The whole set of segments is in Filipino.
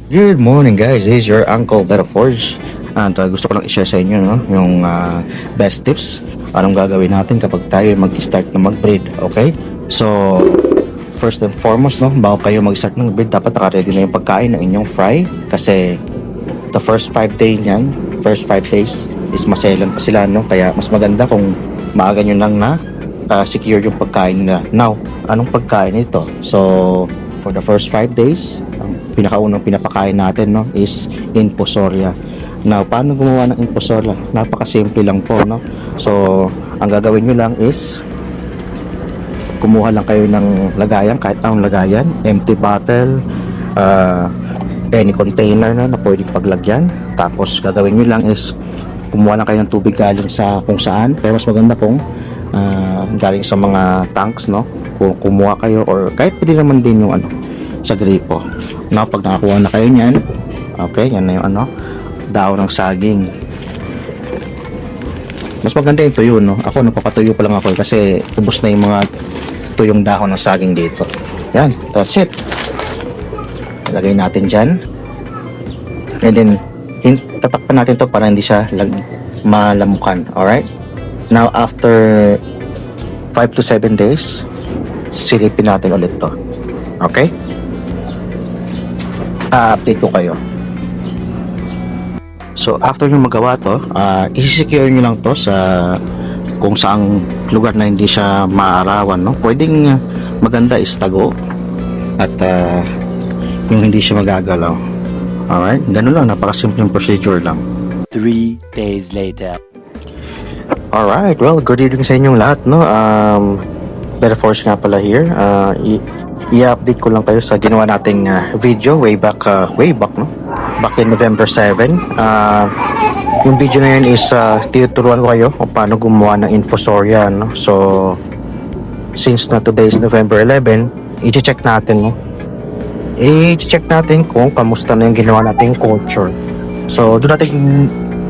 Good morning guys, this is your Uncle Beto Forge and gusto ko lang i-share sa inyo yung best tips anong gagawin natin kapag tayo mag-start na mag-breed, okay? So, first and foremost, bago kayo mag-start ng breed, dapat naka-ready na yung pagkain ng inyong fry kasi the first 5 days is maselan pa sila, kaya mas maganda kung maaga nyo lang na secure yung pagkain nila. Now, anong pagkain ito? So, for the first 5 days, ang pinakaunang pinapakain natin is infusoria. Now, paano gumawa ng infusoria? Napakasimple lang po, So, ang gagawin nyo lang is kumuha lang kayo ng lagayan, kahit anong lagayan, empty bottle, any container na pwedeng paglagyan. Tapos, gagawin nyo lang is kumuha lang kayo ng tubig galing sa kung saan, pero mas maganda kung galing sa mga tanks, kung kumuha kayo or kahit pwede naman din yung sa gripo. Now, pag nakakuha na kayo niyan, okay, yan na yung daon ng saging. Mas maganda yung tuyo, Ako, napapatuyo pa lang ako kasi ubos na yung mga tuyong dahon ng saging dito. Yan, that's it. Lagay natin dyan. And then, tatakpan natin to para hindi siya malamukan. Alright? Now, after 5 to 7 days, silipin natin ulit to. Okay? Update ko kayo. So, after nyo magawa to, i-secure nyo lang to sa kung saang lugar na hindi siya maarawan, Pwedeng maganda is tago at yung hindi siya magagalaw. Alright? Ganun lang, napakasimpleng procedure lang. 3 days later. Alright, well, good evening sa inyong lahat, Better Force nga pala here. I-update ko lang kayo sa ginawa nating video way back, back in November 7. Yung video na yun is tinuturuan ko kayo kung paano gumawa ng infusoria, So, since na today is November 11, i-check natin, I-check natin kung kamusta na yung ginawa nating culture. So, doon natin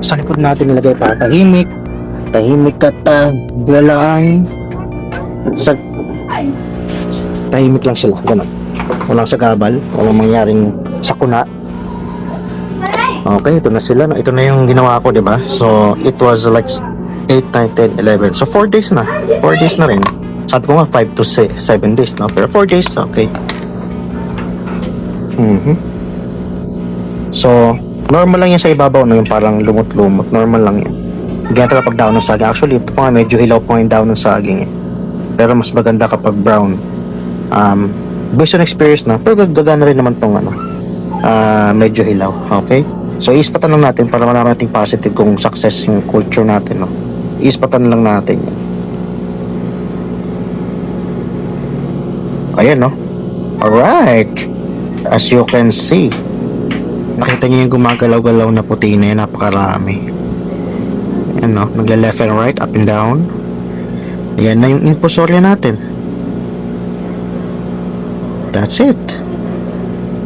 sa likod natin nilagay para tahimik at galaan. Tahimik lang sila, ganun. Walang sagabal, walang mangyaring sakuna. Okay, ito na sila. Ito na yung ginawa ko, diba? So, it was like 8, 9, 10, 11. So, 4 days na. 4 days na rin. Sabi ko nga, 5 to 7 days, Pero 4 days, okay. So, normal lang yan sa ibabaw, yung parang lumot-lumot. Normal lang yan. Ganito kapag daon ng saging. Actually, ito pa nga, medyo hilaw pa yung daon ng saging, Pero mas maganda kapag brown. Based on experience na, pero gagana rin naman tong medyo hilaw. Okay? So, iispatan lang natin para malaman natin positive kung success yung culture natin, Iispatan lang natin. Ayan, Alright. As you can see, nakita niyo yung gumagalaw-galaw na puti na yan, napakarami. Ayan, nagla-left and right, up and down. Ayan na yung infusoria natin. That's it.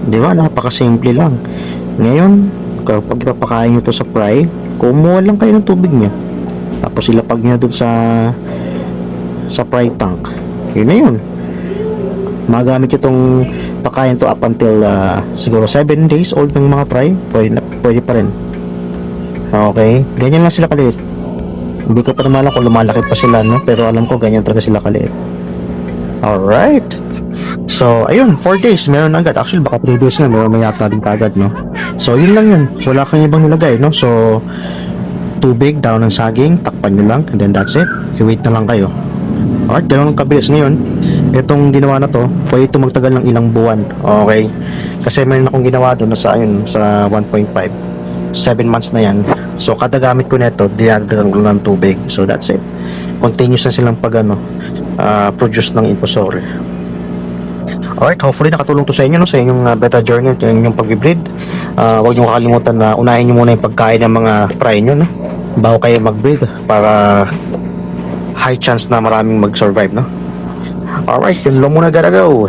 Di ba? Napakasimple lang. Ngayon, kapag ipapakain nyo to sa fry, kumuha lang kayo ng tubig niya. Tapos ilapag nyo dun sa fry tank. Yun na yun. Magamit nyo tong pakain to up until siguro 7 days old ng mga fry. Pwede pa rin. Okay? Ganyan lang sila kaliit. Hindi ko pa naman alam kung lumalaki pa sila, Pero alam ko ganyan talaga sila kaliit. Alright. So, ayun, 4 days, meron agad. Actually, baka 3 days na, meron mayata din kagad, So, yun lang yun. Wala kang ibang nilagay, So, tubig, daon ng saging, takpan nyo lang, and then that's it. I-wait na lang kayo. Alright, ganun ang kabilis ngayon. Itong ginawa na to, pwede ito magtagal ng ilang buwan. Okay? Kasi meron akong ginawa doon sa 1.5. 7 months na yan. So, kada gamit ko nito, dinadagdagan ko ng tubig. So, that's it. Continuous na silang produce ng infusoria. Alright, hopefully nakatulong to sa inyo, sa inyong beta journey, sa inyong pag-breed. Huwag nyo kakalimutan na unahin nyo muna yung pagkain ng mga fry nyo, bago kayo mag-breed para high chance na maraming mag-survive, Alright, yun lang muna, gotta go.